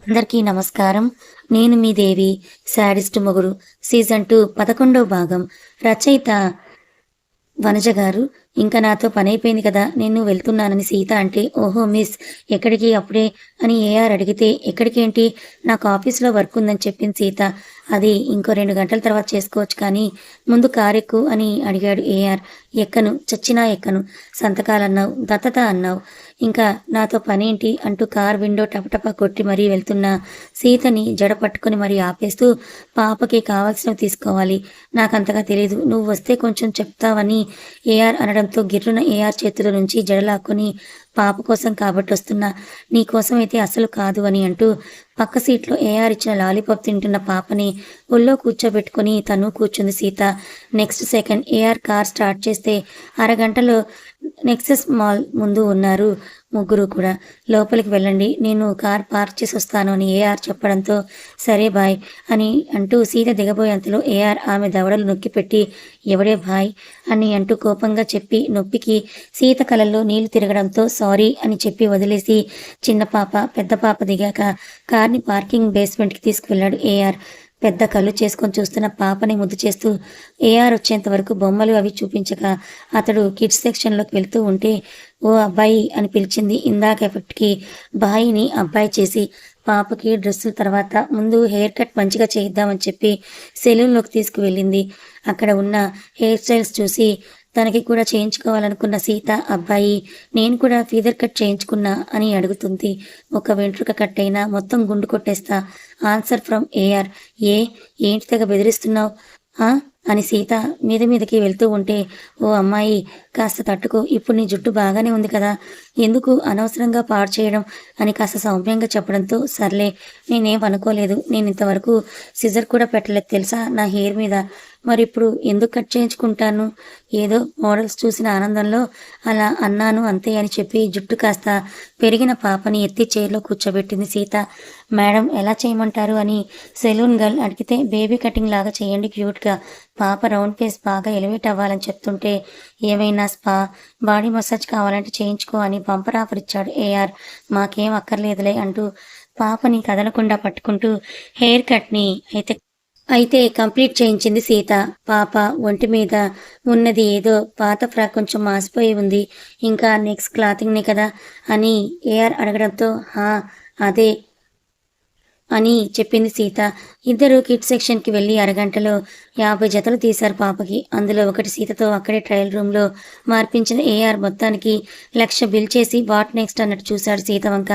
అందరికీ నమస్కారం. నేను మీ దేవి. శాడిస్ట్ మొగుడు సీజన్ 2 11వ భాగం. రచయిత వనజ గారు. "ఇంక నాతో పనైపోయింది కదా! నేను వెళ్తున్నానని" సీత అంటే, "ఓహో మిస్, ఎక్కడికి అప్పుడే" అని ఏఆర్ అడిగితే, "ఎక్కడికేంటి? నాకు ఆఫీస్‌లో వర్క్ ఉందని" చెప్పింది సీత. "అది ఇంకో 2 గంటల తర్వాత చేసుకోవచ్చు కానీ, ముందు కారెక్కు" అని అడిగాడు ఏఆర్. "ఎక్కను, చచ్చినా ఎక్కను. సంతకాలన్నావు, దత్తత అన్నావు. ఇంకా నాతో పనేంటి" అంటూ కార్ విండో టపటపా కొట్టి మరీ వెళ్తున్న సీతని జడ పట్టుకుని మరీ ఆపేస్తూ, "పాపకి కావాల్సినవి తీసుకోవాలి. నాకంతగా తెలీదు. నువ్వు వస్తే కొంచెం చెప్తావని" ఏఆర్ అనడంతో గిర్రున ఏఆర్ చేతిలో నుంచి జడ లాక్కొని, "పాప కోసం కాబట్టొస్తున్నా. నీ కోసమైతే అస్సలు కాదు" అని అంటూ పక్క సీట్లో ఏఆర్ ఇచ్చిన లాలీపాప్ తింటున్న పాపని ఒళ్ళో కూర్చోబెట్టుకొని తను కూర్చుంది సీత. Next second AR car start చేస్తే అరగంటలో నెక్సస్ మాల్ ముందు ఉన్నారు ముగ్గురు కూడా. "లోపలికి వెళ్ళండి, నేను కార్ పార్క్ చేసి వస్తాను" అని ఏఆర్ చెప్పడంతో, "సరే బాయ్" అని అంటూ సీత దిగబోయేంతలో ఏఆర్ ఆమె దవడలు నొక్కిపెట్టి, "ఎవడే బాయ్" అని అంటూ కోపంగా చెప్పి నొప్పికి సీత కళ్ళల్లో నీళ్లు తిరగడంతో సారీ అని చెప్పి వదిలేసి, చిన్న పాప పెద్ద పాప దిగాక కార్ని పార్కింగ్ బేస్మెంట్కి తీసుకువెళ్ళాడు ఏఆర్. పెద్ద కళ్ళు చేసుకొని చూస్తున్న పాపని ముద్దు చేస్తూ ఏఆర్ వచ్చేంత వరకు బొమ్మలు అవి చూపించక అతడు కిడ్స్ సెక్షన్లోకి వెళ్తూ ఉంటే, "ఓ అబ్బాయి" అని పిలిచింది. ఇందాక ఎఫెక్ట్కి బాయిని అబ్బాయి చేసి, పాపకి డ్రెస్సుల తర్వాత ముందు హెయిర్ కట్ మంచిగా చేయిద్దామని చెప్పి సెలూన్లోకి తీసుకువెళ్ళింది. అక్కడ ఉన్న హెయిర్ స్టైల్స్ చూసి తనకి కూడా చేయించుకోవాలనుకున్న సీత, "అబ్బాయి, నేను కూడా ఫీదర్ కట్ చేయించుకున్నా" అని అడుగుతుంది. "ఒక వెంట్రుక కట్ అయినా మొత్తం గుండు కొట్టేస్తా" ఆన్సర్ ఫ్రమ్ ఏఆర్. "ఏ ఏంటి తెగ బెదిరిస్తున్నావు అని సీత మీదకి వెళ్తూ ఉంటే, "ఓ అమ్మాయి, కాస్త తట్టుకో. ఇప్పుడు నీ జుట్టు బాగానే ఉంది కదా, ఎందుకు అనవసరంగా పాడు చేయడం" అని కాస్త సౌమ్యంగా చెప్పడంతో, "సర్లే, నేనేం అనుకోలేదు. నేను ఇంతవరకు సిజర్ కూడా పెట్టలేదు తెలుసా నా హెయిర్ మీద. మరిప్పుడు ఎందుకు కట్ చేయించుకుంటాను? ఏదో మోడల్స్ చూసిన ఆనందంలో అలా అన్నాను అంతే" అని చెప్పి జుట్టు కాస్త పెరిగిన పాపని ఎత్తి చైర్లో కూర్చోబెట్టింది సీత. "మేడం, ఎలా చేయమంటారు" అని సెలూన్ గర్ల్ అడిగితే, "బేబీ కటింగ్ లాగా చేయండి క్యూట్గా. పాప రౌండ్ ఫేస్ బాగా ఎలివేట్ అవ్వాలని" చెప్తుంటే, "ఏవైనా స్పా, బాడీ మసాజ్ కావాలంటే చేయించుకో" అని బంపర్ ఆఫర్ ఇచ్చాడు ఏఆర్. "మాకేం అక్కర్లేదులే" అంటూ పాపని కదలకుండా పట్టుకుంటూ హెయిర్ కట్ని అయితే కంప్లీట్ చేయించింది సీత. పాప ఒంటి మీద ఉన్నది ఏదో పాత ఫ్రాక్, కొంచెం మాసిపోయి ఉంది. "ఇంకా నెక్స్ట్ క్లాతింగ్‌నే కదా" అని ఏఆర్ అడగడంతో, "హా, అదే" అని చెప్పింది సీత. ఇద్దరు కిడ్స్ సెక్షన్‌కి వెళ్లి అరగంటలో 50 జతలు తీశారు పాపకి. అందులో ఒకటి సీతతో అక్కడే ట్రయల్ రూమ్‌లో మార్పించిన ఏఆర్ మొత్తానికి 1,00,000 బిల్ చేసి వాట్ నెక్స్ట్ అన్నట్టు చూశాడు సీత వంక.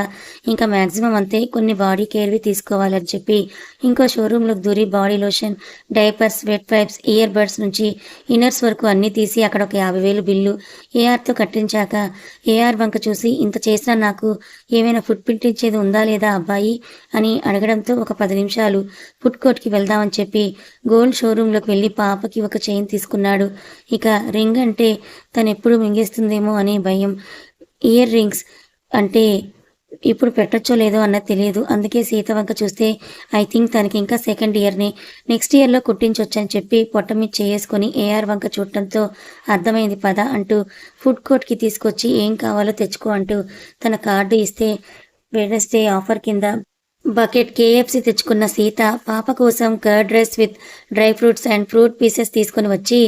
"ఇంకా మాక్సిమం అంతే, కొన్ని బాడీ కేర్‌వి తీసుకోవాలి" అని చెప్పి ఇంకో షోరూంలోకి దూరి body lotion, diapers, wet wipes, ear buds నుంచి ఇన్నర్స్ వరకు అన్నీ తీసి అక్కడ ఒక 50,000 బిల్లు ఏఆర్‌తో కట్టించాక ఏఆర్ వంక చూసి, "ఇంత చేసినా నాకు ఏమైనా ఫుడ్ పెట్టించేది ఉందా లేదా అబ్బాయి" అని అడగడంతో, ఒక 10 నిమిషాలు ఫుడ్ కోర్ట్‌కి వెళ్దామని చెప్పి గోల్డ్ షోరూంలోకి వెళ్లి పాపకి ఒక చైన్ తీసుకున్నాడు. ఇక రింగ్ అంటే తనెప్పుడు మింగేస్తుందేమో అనే భయం. ఇయర్ రింగ్స్ అంటే ఇప్పుడు పెట్టొచ్చో లేదో అన్నది తెలియదు. అందుకే సీత వంక చూస్తే, "ఐ థింక్ తనకి ఇంకా సెకండ్ ఇయర్‌నే. నెక్స్ట్ ఇయర్‌లో కుట్టించొచ్చని" చెప్పి పొట్ట మీద చేసుకొని ఏఆర్ వంక చూడటంతో, "అర్థమైంది పద" అంటూ ఫుడ్ కోర్ట్‌కి తీసుకొచ్చి ఏం కావాలో తెచ్చుకో అంటూ తన కార్డు ఇస్తే, వెడ్నెస్డే ఆఫర్ కింద బకెట్ కేఎఫ్‌సి తెచ్చుకున్న సీత పాప కోసం curd rice with dry fruits and fruit pieces తీసుకొని వచ్చి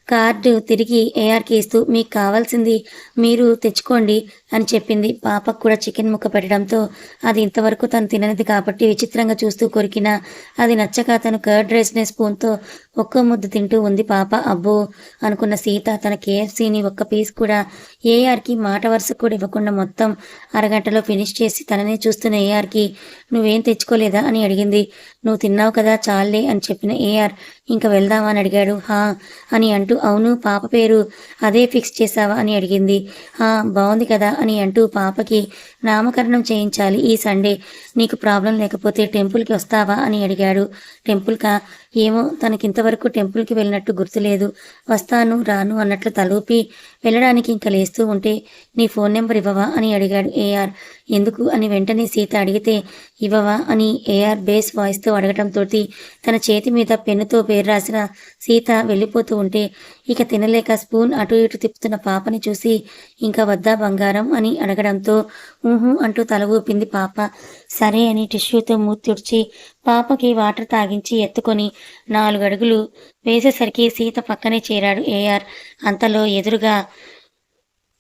కార్డు తిరిగి ఏఆర్‌కి ఇస్తూ, "మీకు కావాల్సింది మీరు తెచ్చుకోండి" అని చెప్పింది. పాపకు కూడా చికెన్ ముక్క పెట్టడంతో, అది ఇంతవరకు తను తిననిది కాబట్టి విచిత్రంగా చూస్తూ కొరికినా అది నచ్చక తను కర్డ్ రైస్‌నే స్పూన్‌తో ఒక్కో ముద్ద తింటూ ఉంది పాప. అబ్బో అనుకున్న సీత తన కేఎఫ్‌సిని ఒక్క పీస్ కూడా ఏఆర్‌కి మాట వరుసకు కూడా ఇవ్వకుండా మొత్తం అరగంటలో ఫినిష్ చేసి తననే చూస్తున్న ఏఆర్‌కి, "నువ్వేం తెచ్చుకోలేదా" అని అడిగింది. "నువ్వు తిన్నావు కదా, చాల్లే" అని చెప్పిన ఏఆర్, "ఇంక వెళ్దామా" అని అడిగాడు. "హా" అని అంటూ, "అవును, పాప పేరు అదే ఫిక్స్ చేశావా" అని అడిగింది. "హా, బావుంది కదా" అని అంటూ, "పాపకి నామకరణం చేయించాలి ఈ సండే. నీకు ప్రాబ్లం లేకపోతే టెంపుల్‌కి వస్తావా" అని అడిగాడు. "టెంపుల్‌కా? ఏమో, తనకింతవరకు టెంపుల్‌కి వెళ్ళినట్టు గుర్తులేదు. వస్తాను, రాను అన్నట్లు తలూపి వెళ్ళడానికి ఇంక లేస్తూ ఉంటే, "నీ ఫోన్ నెంబర్ ఇవ్వవా" అని అడిగాడు ఏఆర్. "ఎందుకు" అని వెంటనే సీత అడిగితే, "ఇవ్వవా" అని ఏఆర్ బేస్ వాయిస్‌తో అడగటంతోటి తన చేతి మీద పెన్నుతో పేరు రాసిన సీత వెళ్ళిపోతూ ఉంటే, ఇక తినలేక స్పూన్ అటు ఇటు తిప్పుతున్న పాపని చూసి, "ఇంకా వద్దా బంగారం" అని అడగడంతో ఊహు అంటూ తల ఊపింది పాప. సరే అని టిష్యూతో మూతి తుడిచి పాపకి వాటర్ తాగించి ఎత్తుకొని 4 అడుగులు వేసేసరికి సీత పక్కనే చేరాడు ఏఆర్. అంతలో ఎదురుగా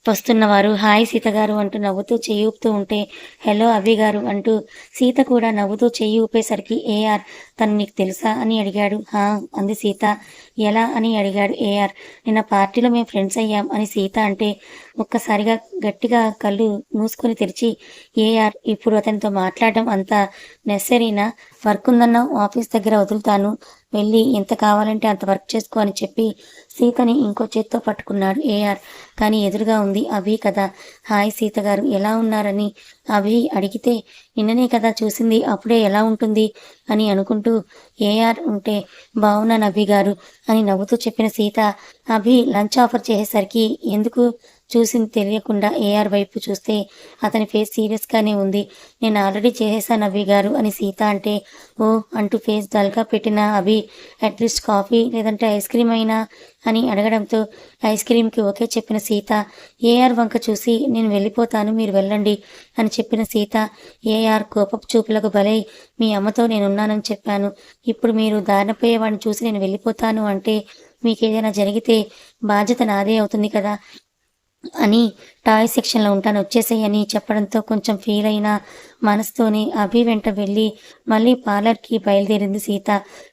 వస్తున్నవారు హాయ్ సీతగారు అంటూ నవ్వుతూ చెయ్యి ఊపుతూ ఉంటే హలో అభి గారు అంటూ సీత కూడా నవ్వుతూ చెయ్యి ఊపేసరికి ఏఆర్ తను నీకు తెలుసా అని అడిగాడు. హా అంది సీత. ఎలా అని అడిగాడు ఏఆర్. నిన్న పార్టీలో మేము ఫ్రెండ్స్ అయ్యాం అని సీత అంటే ఒక్కసారిగా గట్టిగా కళ్ళు మూసుకొని తెరిచి ఏఆర్ ఇప్పుడు అతనితో మాట్లాడడం అంత నెసరీనా? వర్క్ ఉందన్నావు, ఆఫీస్ దగ్గర వదులుతాను, వెళ్ళి ఎంత కావాలంటే అంత వర్క్ చేసుకో అని చెప్పి సీతని ఇంకో చేత్తో పట్టుకున్నాడు ఏఆర్. కానీ ఎదురుగా ఉంది అభి కదా. హాయ్ సీత గారు ఎలా ఉన్నారని అభి అడిగితే నిన్ననే కదా చూసింది, అప్పుడే ఎలా ఉంటుంది అని అనుకుంటూ ఏఆర్ ఉంటే బావున్నాను అభి గారు అని నవ్వుతూ చెప్పిన సీత అభి లంచ్ ఆఫర్ చేసేసరికి ఎందుకు చూసింది తెలియకుండా ఏఆర్ వైపు చూస్తే అతని ఫేస్ సీరియస్గానే ఉంది. నేను ఆల్రెడీ చేసేసాను అభి గారు అని సీత అంటే ఓ అంటూ ఫేస్ డల్గా పెట్టిన అభి అట్లీస్ట్ కాఫీ లేదంటే ఐస్ క్రీమ్ అయినా అని అడగడంతో ఐస్ క్రీమ్కి ఓకే చెప్పిన సీత ఏఆర్ వంక చూసి నేను వెళ్ళిపోతాను మీరు వెళ్ళండి అని చెప్పిన సీత ఏఆర్ కోపపు చూపులకు బలై మీ అమ్మతో నేనున్నానని చెప్పాను, ఇప్పుడు మీరు దారినపోయేవాడిని చూసి నేను వెళ్ళిపోతాను అంటే మీకేదైనా జరిగితే బాధ్యత నాదే అవుతుంది కదా అని టాయ్ సెక్షన్లో ఉంటాను వచ్చేసేయని చెప్పడంతో కొంచెం ఫీల్ అయిన మనసుతోనే అభి వెంట వెళ్ళి మళ్ళీ పార్లర్కి బయలుదేరింది సీత.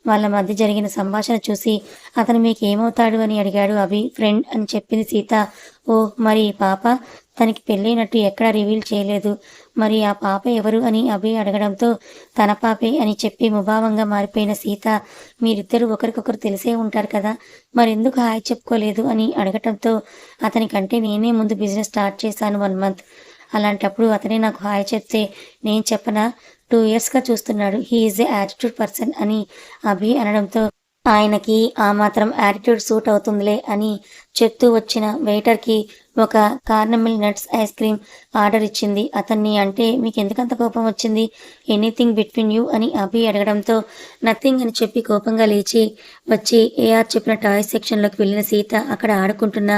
వాళ్ళ మధ్య జరిగిన సంభాషణ చూసి అతను మీకు ఏమవుతాడు అని అడిగాడు అభి. ఫ్రెండ్ అని చెప్పింది సీత. ఓ మరి పాప తనకి పెళ్ళైనట్టు ఎక్కడా రివీల్ చేయలేదు, మరి ఆ పాప ఎవరు అని అభి అడగడంతో తన పాపే అని చెప్పి ముభావంగా మారిపోయిన సీత మీరిద్దరూ ఒకరికొకరు తెలిసే ఉంటారు కదా, మరెందుకు హాయ్ చెప్పుకోలేదు అని అడగటంతో అతనికంటే నేనే ముందు బిజినెస్ స్టార్ట్ చేశాను 1 మంత్, అలాంటప్పుడు అతనే నాకు హాయ్ చెప్తే నేను చెప్పనా, 2 ఇయర్స్గా చూస్తున్నాడు, he is a attitude person అని అభి అనడంతో ఆయనకి ఆ మాత్రం యాటిట్యూడ్ సూట్ అవుతుందిలే అని చెప్తూ వచ్చిన వెయిటర్కి ఒక cornmeal nuts ice cream order ఇచ్చింది. అతన్ని అంటే మీకు ఎందుకంత కోపం వచ్చింది, ఎనీథింగ్ బిట్వీన్ యూ అని అభి అడగడంతో నథింగ్ అని చెప్పి కోపంగా లేచి వచ్చి ఏఆర్ చెప్పిన టాయ్స్ సెక్షన్లోకి వెళ్ళిన సీత అక్కడ ఆడుకుంటున్న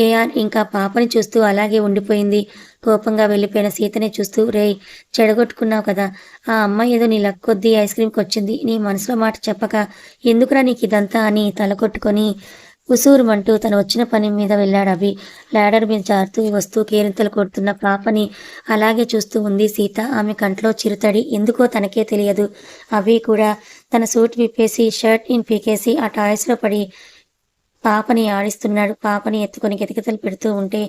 ఏఆర్ ఇంకా పాపని చూస్తూ అలాగే ఉండిపోయింది. కోపంగా వెళ్ళిపోయిన సీతనే చూస్తూ రేయ్ చెడగొట్టుకున్నావు కదా, ఆ అమ్మాయి ఏదో నీ లక్ కొద్దీ ఐస్ క్రీమ్కి వచ్చింది, నీ మనసులో మాట చెప్పక ఎందుకురా నీకు ఇదంతా అని తల కొట్టుకొని ఉసూరుమంటూ తను వచ్చిన పని మీద వెళ్ళాడు అభి. లాడర్ మీద జారుతూ వస్తూ కేరింతలు కొడుతున్న పాపని అలాగే చూస్తూ ఉంది సీత. ఆమె కంట్లో చిరుతడి ఎందుకో తనకే తెలియదు. అభి కూడా తన సూట్ విప్పేసి షర్ట్ ఇన్ పీకేసి ఆ టాయ్స్లో పడి పాపని ఆడిస్తున్నాడు. పాపని ఎత్తుకొని కితకితలు పెడుతూ ఉంటే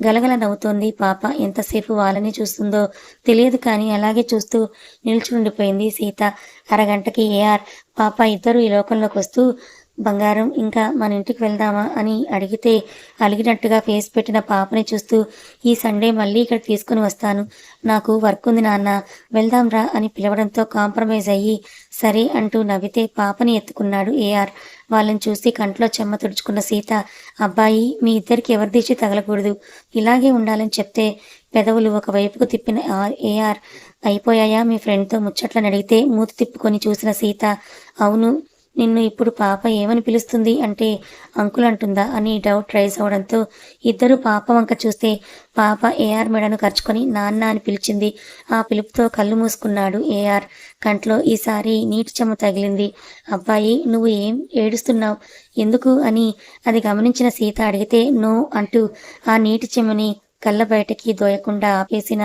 గలగల నవ్వుతోంది పాప. ఎంతసేపు వాళ్ళని చూస్తుందో తెలియదు కానీ అలాగే చూస్తూ నిల్చుండిపోయింది సీత. అరగంటకి ఏఆర్ పాప ఇద్దరు ఈ లోకంలోకి వస్తూ బంగారం ఇంకా మన ఇంటికి వెళ్దామా అని అడిగితే అలిగినట్టుగా ఫేస్ పెట్టిన పాపని చూస్తూ ఈ సండే మళ్ళీ ఇక్కడ తీసుకుని వస్తాను, నాకు వర్క్ ఉంది నాన్న, వెళ్దాం రా అని పిలవడంతో కాంప్రమైజ్ అయ్యి సరే అంటూ నవ్వితే పాపని ఎత్తుకున్నాడు ఏఆర్. వాళ్ళని చూసి కంట్లో చెమ్మ తుడుచుకున్న సీత అబ్బాయి మీ ఇద్దరికి ఎవరి దిష్టి తగలకూడదు, ఇలాగే ఉండాలని చెప్తే పెదవులు ఒకవైపుకు తిప్పిన ఏఆర్ అయిపోయాయా మీ ఫ్రెండ్తో ముచ్చట్లని అడిగితే మూతి తిప్పుకొని చూసిన సీత అవును, నిన్ను ఇప్పుడు పాప ఏమని పిలుస్తుంది అంటే అంకుల్ అంటుందా అని డౌట్ రైజ్ అవడంతో ఇద్దరు పాప వంక చూస్తే పాప ఏఆర్ మెడను కరుచుకొని నాన్న అని పిలిచింది. ఆ పిలుపుతో కళ్ళు మూసుకున్నాడు ఏఆర్. కంట్లో ఈసారి నీటి చెమ్మ తగిలింది. అబ్బాయి నువ్వు ఏం ఏడుస్తున్నావు ఎందుకు అని అది గమనించిన సీత అడిగితే నో అంటూ ఆ నీటి చెమ్మని కళ్ళ బయటకి దోయకుండా ఆపేసిన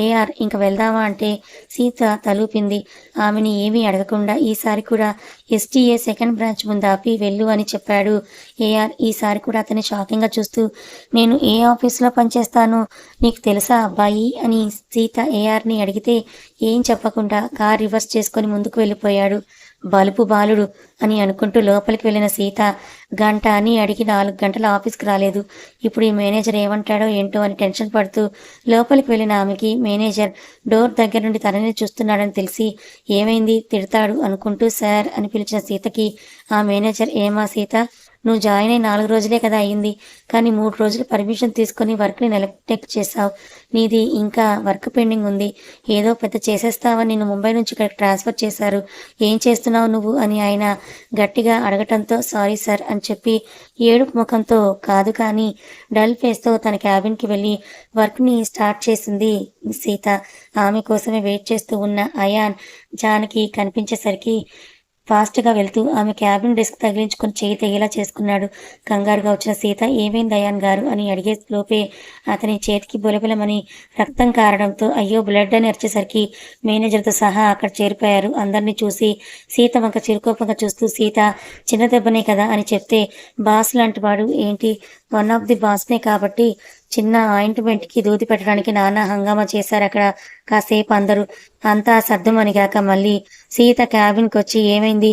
ఏఆర్ ఇంక వెళ్దామా అంటే సీత తలూపింది. ఆమెని ఏమీ అడగకుండా ఈసారి కూడా ఎస్టీఏ సెకండ్ బ్రాంచ్ ముందు ఆపి వెళ్ళు అని చెప్పాడు ఏఆర్. ఈసారి కూడా అతన్ని షాకింగ్గా చూస్తూ నేను ఏ ఆఫీసులో పనిచేస్తాను నీకు తెలుసా అబ్బాయి అని సీత ఏఆర్ని అడిగితే ఏం చెప్పకుండా కార్ రివర్స్ చేసుకొని ముందుకు వెళ్ళిపోయాడు. బలుపు బాలుడు అని అనుకుంటూ లోపలికి వెళ్ళిన సీత గంట అని అడిగి 4 గంటల ఆఫీస్కి రాలేదు, ఇప్పుడు ఈ మేనేజర్ ఏమంటాడో ఏంటో అని టెన్షన్ పడుతూ లోపలికి వెళ్ళిన ఆమెకి మేనేజర్ డోర్ దగ్గర నుండి తనని చూస్తున్నాడని తెలిసి ఏమైంది తిడతాడు అనుకుంటూ సార్ అని పిలిచిన సీతకి ఆ మేనేజర్ ఏమా సీత నువ్వు జాయిన్ అయి 4 రోజులే కదా అయింది. కానీ 3 రోజులు పర్మిషన్ తీసుకొని వర్క్‌ని నెగ్లెక్ట్ చేశావు. నీది ఇంకా వర్క్ పెండింగ్ ఉంది. ఏదో పెద్ద చేసేస్తావని నిన్ను ముంబై నుంచి ఇక్కడికి ట్రాన్స్‌ఫర్ చేశారు. ఏం చేస్తున్నావు నువ్వు?" అని ఆయన గట్టిగా అడగటంతో "సారీ సార్" అని చెప్పి ఏడుపు ముఖంతో కాదు కానీ డల్ ఫేస్‌తో తన క్యాబిన్‌కి వెళ్ళి వర్క్‌ని స్టార్ట్ చేసింది సీత. ఆమె కోసమే వెయిట్ చేస్తూ ఉన్న అయాన్, జానకి కనిపించేసరికి ఫాస్ట్‌గా వెళ్తూ ఆమె క్యాబిన్ డెస్క్ తగిలించుకొని చెయ్యి తెగేలా చేసుకున్నాడు. కంగారుగా వచ్చిన సీత "ఏమైంది అయాన్ గారు?" అని అడిగే లోపే అతని చేతికి బులబులమని రక్తం కారడంతో అయ్యో బ్లడ్ అని అరిచేసరికి మేనేజర్‌తో సహా అక్కడ చేరిపోయారు. అందరినీ చూసి సీత వంక చిరుకోపంగా చూస్తూ "సీత, చిన్న దెబ్బనే కదా" అని చెప్తే "బాస్ లాంటి వాడు ఏంటి? వన్ ఆఫ్ ది బాస్‌నే కాబట్టి చిన్న ఆయింట్‌మెంట్‌కి దూది పెట్టడానికి నానా హంగామా చేశారక్కడ కాసేపు అందరూ. అంతా సద్దుమణిగాక మళ్ళీ సీత క్యాబిన్‌కొచ్చి "ఏమైంది?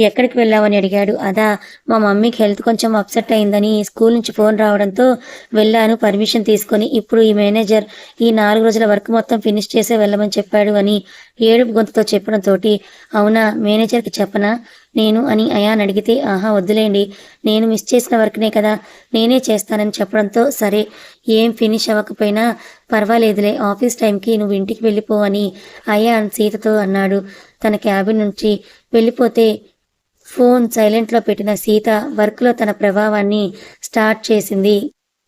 ఎక్కడికి వెళ్ళావని?" అడిగాడు. "అదా, మా మమ్మీకి హెల్త్ కొంచెం అప్సెట్ అయిందని స్కూల్ నుంచి ఫోన్ రావడంతో వెళ్ళాను పర్మిషన్ తీసుకొని. ఇప్పుడు ఈ మేనేజర్ ఈ 4 రోజుల వర్క్ మొత్తం ఫినిష్ చేసే వెళ్ళమని చెప్పాడు" అని ఏడుపు గొంతుతో చెప్పడంతోటి "అవునా, మేనేజర్‌కి చెప్పనా నేను?" అని అయాన్ అడిగితే "ఆహా వద్దులేండి. నేను మిస్ చేసిన వర్క్‌నే కదా, నేనే చేస్తానని" చెప్పడంతో "సరే, ఏం ఫినిష్ అవ్వకపోయినా పర్వాలేదులే. ఆఫీస్ టైంకి నువ్వు ఇంటికి వెళ్ళిపో" అని అయాన్ సీతతో అన్నాడు. తన క్యాబిన్ నుంచి వెళ్ళిపోతే ఫోన్ సైలెంట్‌లో పెట్టిన సీత వర్క్‌లో తన ప్రభావాన్ని స్టార్ట్ చేసింది.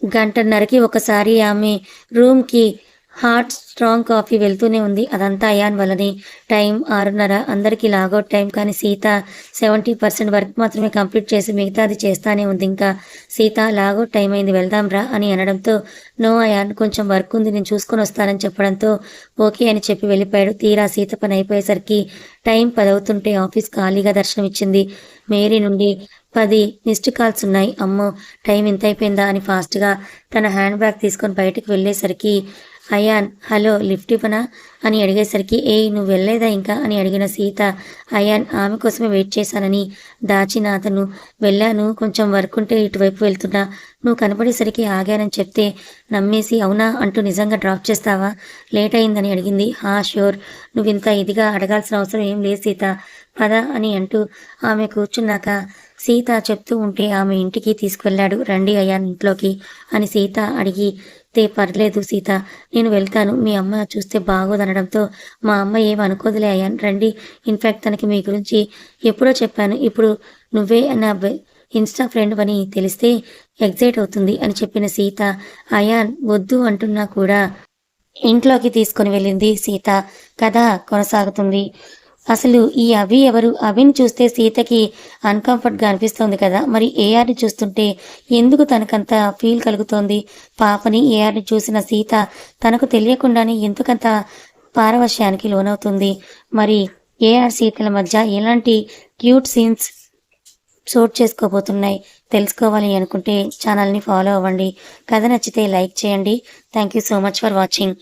గంటన్నరకి ఒకసారి ఆమె రూమ్‌కి హాట్, స్ట్రాంగ్ కాఫీ వెళ్తూనే ఉంది. అదంతా అయాన్ వల్లనే. టైం 6:30. అందరికీ లాగౌట్ టైం. కానీ సీత 70% వర్క్ మాత్రమే కంప్లీట్ చేసి మిగతాది చేస్తానే ఉంది ఇంకా. "సీత, లాగౌట్ టైం అయింది, వెళ్దాం రా" అని అనడంతో "నో అయాన్, కొంచెం వర్క్ ఉంది, నేను చూసుకొనొస్తానని" చెప్పడంతో ఓకే అని చెప్పి వెళ్ళిపోయాడు. తీరా సీత పని అయిపోయేసరికి టైం 10 అవుతుంటే ఆఫీస్ ఖాళీగా దర్శనమిచ్చింది. మేరీ నుండి 10 మిస్డ్ కాల్స్ ఉన్నాయి. అమ్మో, టైం ఇంతైపోయిందా అని ఫాస్ట్‌గా తన హ్యాండ్ బ్యాగ్ తీసుకొని బయటికి వెళ్ళేసరికి అయాన్ "హలో, లిఫ్ట్ ఇవ్వనా?" అని అడిగేసరికి "ఏయ్, నువ్వు వెళ్ళలేదా ఇంకా?" అని అడిగిన సీత అయాన్ ఆమె కోసమే వెయిట్ చేశానని దాచిన అతను "వెళ్ళాను, కొంచెం వర్క్ ఉంటే ఇటువైపు వెళ్తున్నా, నువ్వు కనపడేసరికి ఆగానని" చెప్తే నమ్మేసి "అవునా" అంటూ "నిజంగా డ్రాప్ చేస్తావా? లేట్ అయిందని" అడిగింది. "హా, ష్యూర్. నువ్వింత ఇదిగా అడగాల్సిన అవసరం ఏం లేదు సీత, పద" అని అంటూ ఆమె కూర్చున్నాక సీత చెప్తూ ఉంటే ఆమె ఇంటికి తీసుకువెళ్ళాడు. "రండి అయాన్ ఇంట్లోకి" అని సీత అడిగితే "పర్లేదు సీత, నేను వెళ్తాను. మీ అమ్మ చూస్తే బాగోదనడంతో" "మా అమ్మ ఏం అనుకోదులే అయాన్, రండి. ఇన్‌ఫాక్ట్ తనకి మీ గురించి ఎప్పుడో చెప్పాను. ఇప్పుడు నువ్వే నా ఇన్‌స్టా ఫ్రెండ్‌వని తెలిస్తే ఎక్సైట్ అవుతుంది" అని చెప్పిన సీత అయాన్ వద్దు అంటున్నా కూడా ఇంట్లోకి తీసుకొని వెళ్ళింది సీత. కథ కొనసాగుతుంది. అసలు ఈ అభి ఎవరు? అభిని చూస్తే సీతకి అన్‌కంఫర్ట్‌గా అనిపిస్తోంది కదా! మరి ఏఆర్‌ని చూస్తుంటే ఎందుకు తనకంత ఫీల్ కలుగుతోంది? పాపని, ఏఆర్‌ని చూసిన సీత తనకు తెలియకుండానే ఎందుకంత పారవశ్యానికి లోనవుతుంది? మరి ఏఆర్, సీతల మధ్య ఎలాంటి క్యూట్ సీన్స్ చోటు చేసుకోబోతున్నాయి? తెలుసుకోవాలి అనుకుంటే ఛానల్‌ని ఫాలో అవ్వండి. కథ నచ్చితే లైక్ చేయండి. Thank you so much for watching.